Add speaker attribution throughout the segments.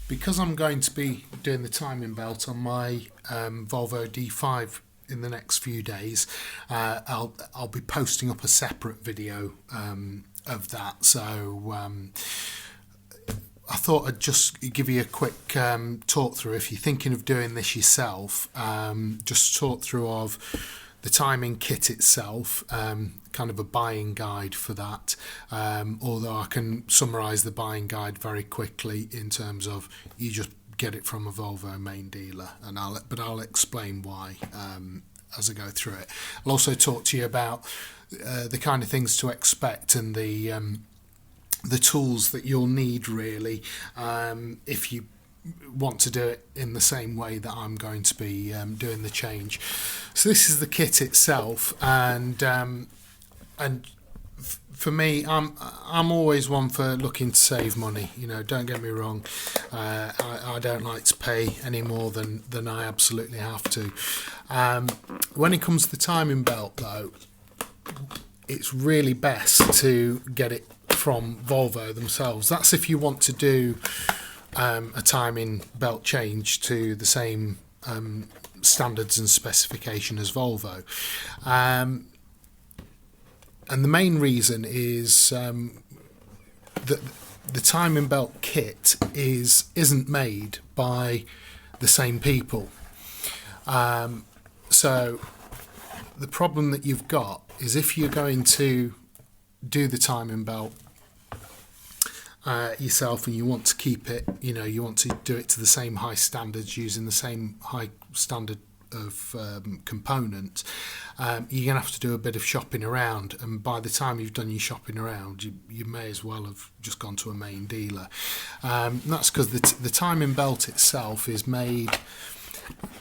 Speaker 1: Because I'm going to be doing the timing belt on my Volvo D5 in the next few days, I'll be posting up a separate video of that. So I thought I'd just give you a quick talk through. If you're thinking of doing this yourself, just talk through of the timing kit itself, kind of a buying guide for that. Although I can summarise the buying guide very quickly in terms of you just get it from a Volvo main dealer, and I'll explain why as I go through it. I'll also talk to you about the kind of things to expect and the tools that you'll need really if you want to do it in the same way that I'm going to be doing the change. So this is the kit itself, and for me, I'm always one for looking to save money. You know, don't get me wrong. I don't like to pay any more than I absolutely have to. When it comes to the timing belt, though, it's really best to get it from Volvo themselves. That's if you want to do a timing belt change to the same standards and specification as Volvo. And the main reason is that the timing belt kit isn't made by the same people. So the problem that you've got is if you're going to do the timing belt yourself and you want to keep it, you want to do it to the same high standards using the same high standard of component, you're going to have to do a bit of shopping around, and by the time you've done your shopping around, you may as well have just gone to a main dealer. That's because the timing belt itself is made,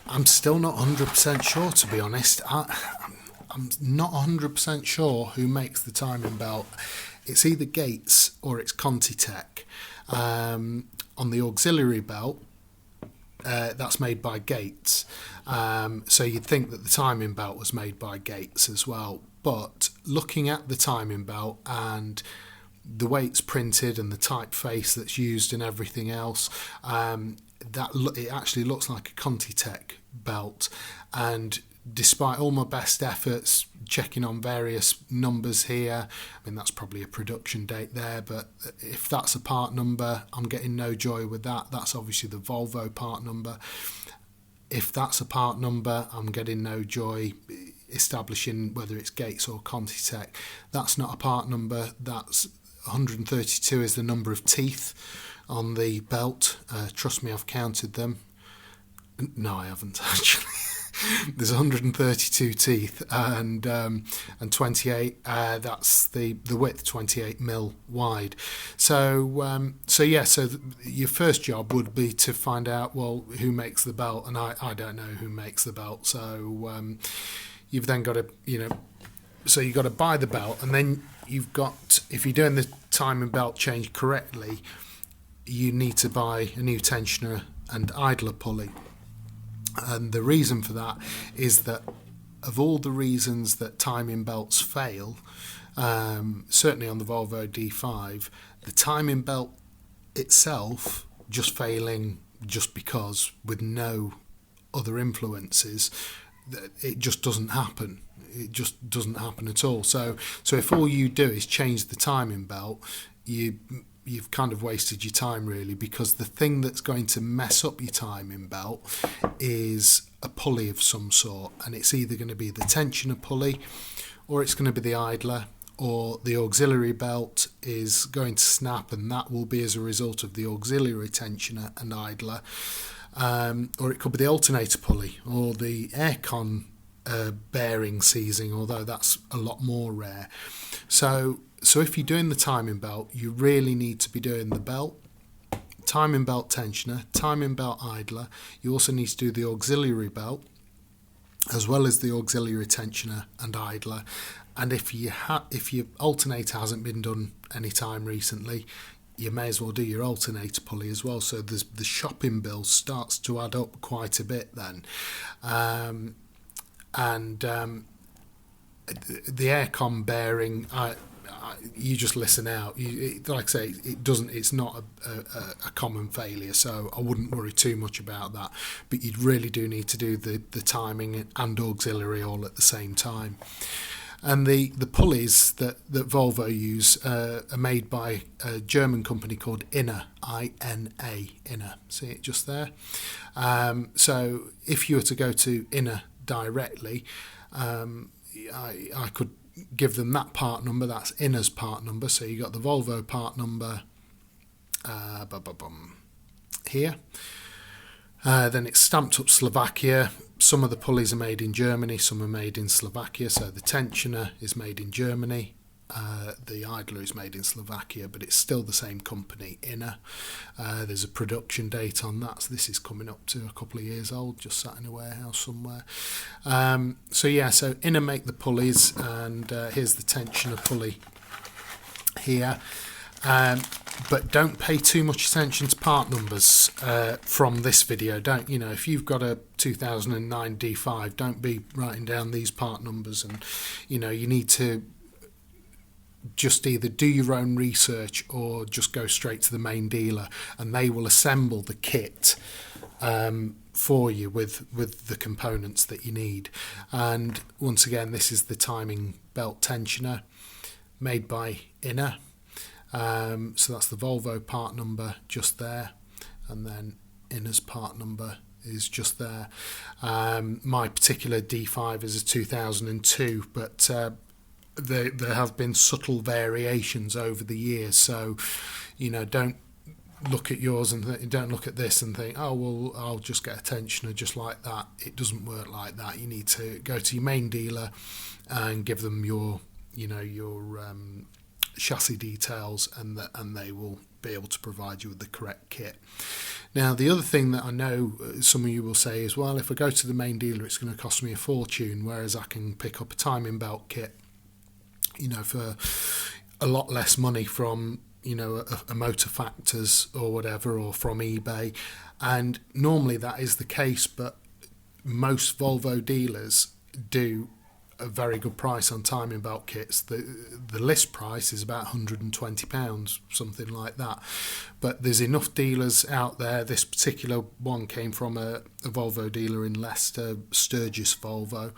Speaker 1: I'm still not 100% sure, to be honest. I'm not 100% sure who makes the timing belt. It's either Gates or it's Contitech. On the auxiliary belt, that's made by Gates. So you'd think that the timing belt was made by Gates as well. But looking at the timing belt and the way it's printed and the typeface that's used and everything else, it actually looks like a Contitech belt. And despite all my best efforts checking on various numbers here, I mean, that's probably a production date there, but if that's a part number, I'm getting no joy with that. That's obviously the Volvo part number. If that's a part number, I'm getting no joy establishing whether it's Gates or Contitech. That's not a part number. That's 132 is the number of teeth on the belt. Trust me, I've counted them. No, I haven't actually. There's 132 teeth and 28. That's the width, 28 mil wide. So your first job would be to find out, well, who makes the belt, and I don't know who makes the belt. So you've then got to you've got to buy the belt, and then you've got, if you're doing the timing belt change correctly, you need to buy a new tensioner and idler pulley. And the reason for that is that of all the reasons that timing belts fail, certainly on the Volvo D5, the timing belt itself just failing just because, with no other influences, it just doesn't happen. It just doesn't happen at all. So if all you do is change the timing belt, you've kind of wasted your time really, because the thing that's going to mess up your timing belt is a pulley of some sort, and it's either going to be the tensioner pulley, or it's going to be the idler, or the auxiliary belt is going to snap, and that will be as a result of the auxiliary tensioner and idler, or it could be the alternator pulley or the aircon bearing seizing, although that's a lot more rare. So if you're doing the timing belt, you really need to be doing the belt, timing belt tensioner, timing belt idler. You also need to do the auxiliary belt as well as the auxiliary tensioner and idler. And if your alternator hasn't been done any time recently, you may as well do your alternator pulley as well. So the shopping bill starts to add up quite a bit then. The aircon bearing, you just listen out. Like I say, it's not a common failure, so I wouldn't worry too much about that. But you really do need to do the timing and auxiliary all at the same time. And the pulleys that Volvo use are made by a German company called Inner, I-N-A, Inner. See it just there? So if you were to go to Inner directly, I could give them that part number. That's Inner's part number. So you got the Volvo part number here. Then it's stamped up Slovakia. Some of the pulleys are made in Germany, some are made in Slovakia. So the tensioner is made in Germany, the idler is made in Slovakia, but it's still the same company, Inner. There's a production date on that, so this is coming up to a couple of years old, just sat in a warehouse somewhere. So Inner make the pulleys, and here's the tensioner pulley here. But don't pay too much attention to part numbers from this video. Don't, if you've got a 2009 D5, don't be writing down these part numbers, and you need to just either do your own research or just go straight to the main dealer, and they will assemble the kit for you with the components that you need. And once again, this is the timing belt tensioner made by Inner. So that's the Volvo part number just there, and then Inner's part number is just there. My particular D5 is a 2002, but there have been subtle variations over the years, so don't look at yours and don't look at this and think, oh well, I'll just get a tensioner just like that. It doesn't work like that. You need to go to your main dealer and give them your chassis details, and they will be able to provide you with the correct kit. Now, the other thing that I know some of you will say is, well, if I go to the main dealer, it's going to cost me a fortune, whereas I can pick up a timing belt kit, for a lot less money from, a Motor Factors or whatever, or from eBay. And normally that is the case, but most Volvo dealers do a very good price on timing belt kits. The list price is about £120, something like that, but there's enough dealers out there. This particular one came from a Volvo dealer in Leicester, Sturgis Volvo,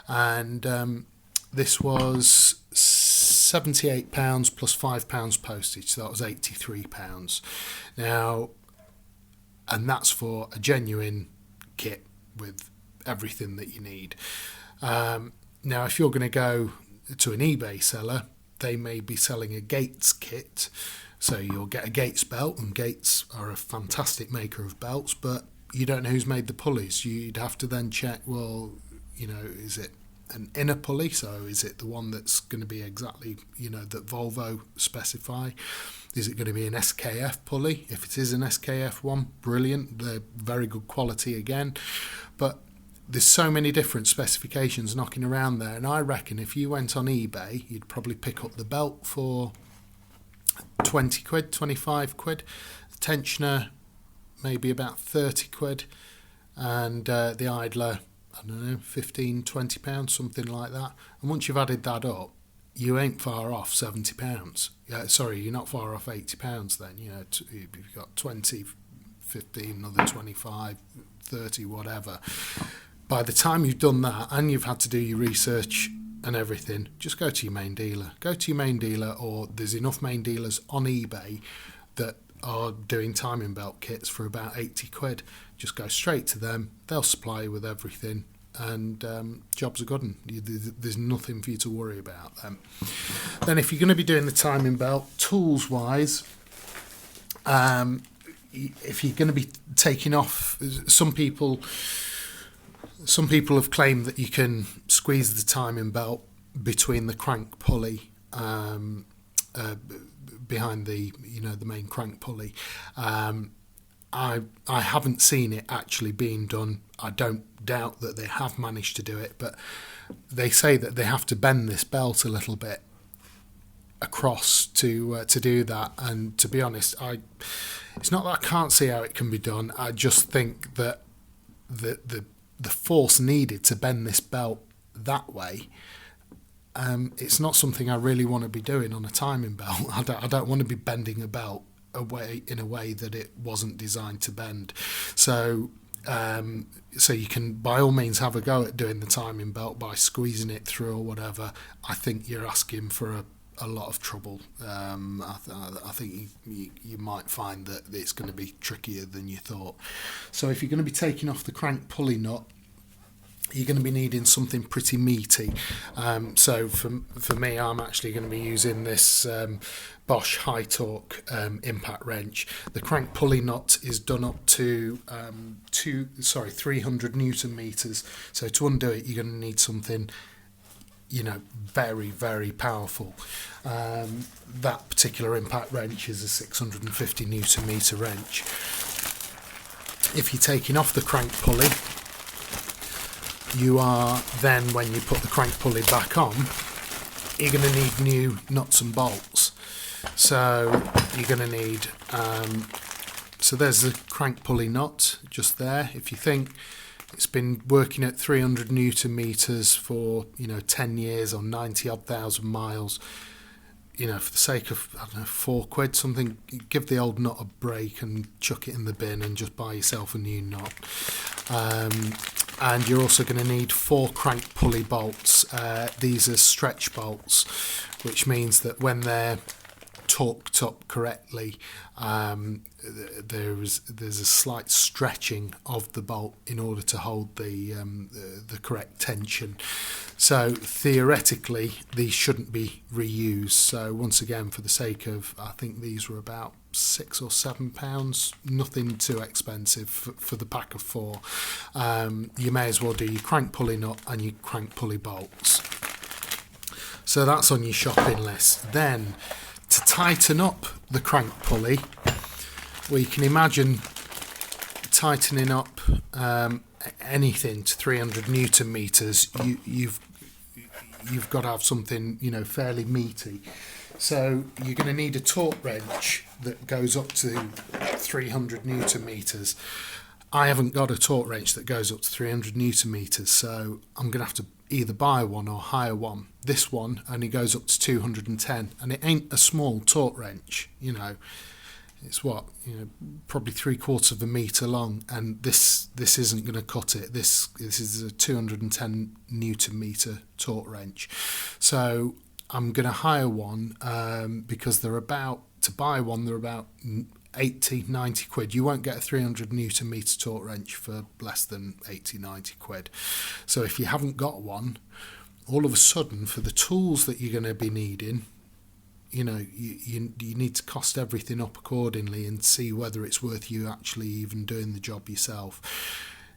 Speaker 1: and this was £78 plus £5 postage, so that was £83 now, and that's for a genuine kit with everything that you need. Now, if you're going to go to an eBay seller, they may be selling a Gates kit. So you'll get a Gates belt, and Gates are a fantastic maker of belts, but you don't know who's made the pulleys. You'd have to then check, well, is it an Inner pulley? So is it the one that's going to be exactly, that Volvo specify? Is it going to be an SKF pulley? If it is an SKF one, brilliant. They're very good quality again. But there's so many different specifications knocking around there, and I reckon if you went on eBay, you'd probably pick up the belt for 20 quid, 25 quid, the tensioner maybe about 30 quid, and the idler, I don't know, 15, 20 pounds, something like that. And once you've added that up, you ain't far off £70. You're not far off £80 then. You've got 20, 15, another 25, 30, whatever. By the time you've done that and you've had to do your research and everything, just go to your main dealer. Go to your main dealer, or there's enough main dealers on eBay that are doing timing belt kits for about 80 quid. Just go straight to them. They'll supply you with everything, and jobs are good. And there's nothing for you to worry about then. Then if you're going to be doing the timing belt, tools-wise, if you're going to be taking off, some people have claimed that you can squeeze the timing belt between the crank pulley, behind the main crank pulley. I haven't seen it actually being done. I don't doubt that they have managed to do it, but they say that they have to bend this belt a little bit across to do that. And to be honest, it's not that I can't see how it can be done. I just think that the force needed to bend this belt that way it's not something I really want to be doing on a timing belt. I don't want to be bending a belt in a way that it wasn't designed to bend. So you can by all means have a go at doing the timing belt by squeezing it through or whatever. I think you're asking for a lot of trouble. I think you might find that it's going to be trickier than you thought. So if you're going to be taking off the crank pulley nut, you're going to be needing something pretty meaty. So for me, I'm actually going to be using this Bosch high torque impact wrench. The crank pulley nut is done up to 300 Newton meters. So to undo it, you're going to need something, very, very powerful. That particular impact wrench is a 650 Newton meter wrench. If you're taking off the crank pulley, you are then, when you put the crank pulley back on, you're going to need new nuts and bolts. So you're going to need, so there's the crank pulley nut just there. If you think it's been working at 300 Newton meters for 10 years or 90 odd thousand miles, for the sake of, I don't know, £4 something, give the old nut a break and chuck it in the bin and just buy yourself a new nut. And you're also going to need 4 crank pulley bolts. These are stretch bolts, which means that when they're torqued up correctly, there's a slight stretching of the bolt in order to hold the correct tension. So theoretically, these shouldn't be reused. So once again, for the sake of, I think these were about £6 or £7, nothing too expensive for the pack of 4. You may as well do your crank pulley nut and your crank pulley bolts. So that's on your shopping list. Then, to tighten up the crank pulley, well, you can imagine tightening up anything to 300 Newton meters. You've got to have something fairly meaty. So you're going to need a torque wrench that goes up to 300 Newton meters. I haven't got a torque wrench that goes up to 300 Newton meters, so I'm going to have to either buy one or hire one. This one only goes up to 210, and it ain't a small torque wrench. It's probably 3/4 of a meter long, and this isn't going to cut it. This is a 210 Newton meter torque wrench. So I'm going to hire one because they're about 80, 90 quid. You won't get a 300 Newton meter torque wrench for less than 80, 90 quid. So if you haven't got one, all of a sudden, for the tools that you're going to be needing, you need to cost everything up accordingly and see whether it's worth you actually even doing the job yourself.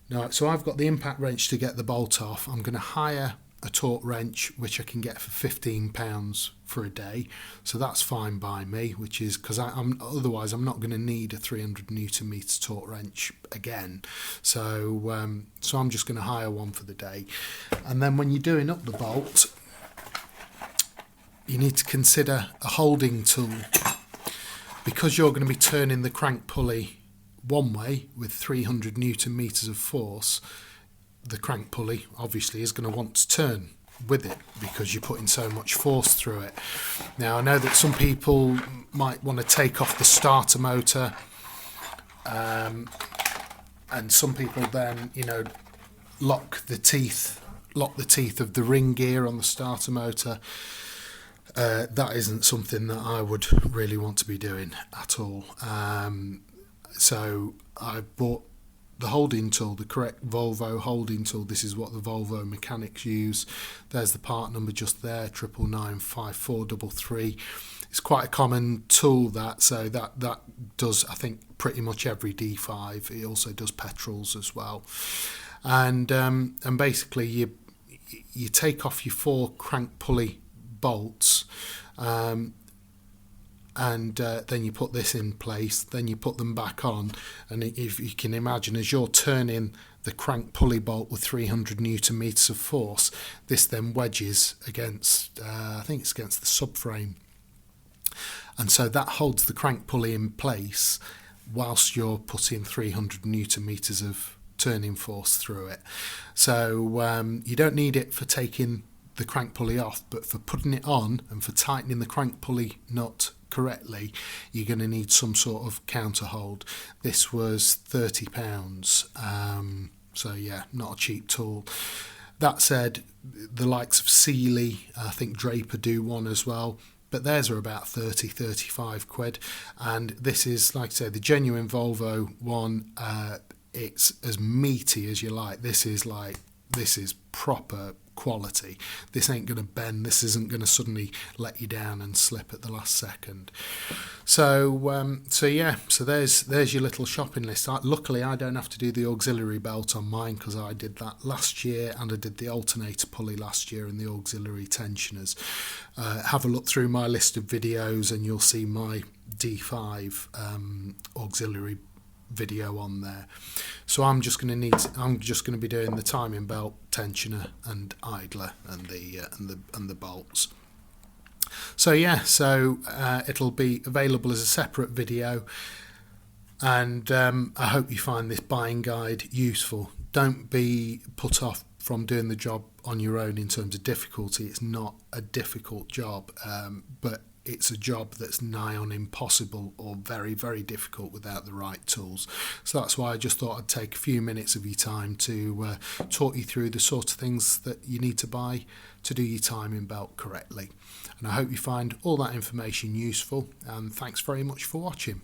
Speaker 1: Now, so I've got the impact wrench to get the bolt off. I'm going to hire a torque wrench, which I can get for £15 for a day, so that's fine by me, which is because otherwise I'm not going to need a 300 Newton meter torque wrench again, so I'm just going to hire one for the day. And then when you're doing up the bolt, you need to consider a holding tool, because you're going to be turning the crank pulley one way with 300 Newton meters of force. The crank pulley obviously is going to want to turn with it because you're putting so much force through it. Now, I know that some people might want to take off the starter motor, and some people then lock the teeth of the ring gear on the starter motor. That isn't something that I would really want to be doing at all. So I bought the holding tool, the correct Volvo holding tool. This is what the Volvo mechanics use. There's the part number just there, 9995433. It's quite a common tool, so that does, I think, pretty much every D5. It also does petrols as well. And basically you take off your 4 crank pulley bolts, and then you put this in place, then you put them back on, and if you can imagine, as you're turning the crank pulley bolt with 300 Newton meters of force, this then wedges against, I think it's against the subframe, and so that holds the crank pulley in place whilst you're putting 300 Newton meters of turning force through it. So you don't need it for taking the crank pulley off, but for putting it on and for tightening the crank pulley nut correctly, you're going to need some sort of counter hold. This was £30, so yeah, not a cheap tool. That said, the likes of Sealy, I think Draper do one as well, but theirs are about 35 quid. And this is, like I say, the genuine Volvo one. It's as meaty as you like. This is proper quality. This ain't going to bend. This isn't going to suddenly let you down and slip at the last second. So there's your little shopping list. Luckily, I don't have to do the auxiliary belt on mine, because I did that last year, and I did the alternator pulley last year and the auxiliary tensioners. Have a look through my list of videos and you'll see my D5 auxiliary video on there. So I'm just going to be doing the timing belt, tensioner and idler and the bolts. So yeah, it'll be available as a separate video, and I hope you find this buying guide useful. Don't be put off from doing the job on your own in terms of difficulty. It's not a difficult job, but it's a job that's nigh on impossible or very, very difficult without the right tools. So that's why I just thought I'd take a few minutes of your time to talk you through the sort of things that you need to buy to do your timing belt correctly. And I hope you find all that information useful, and thanks very much for watching.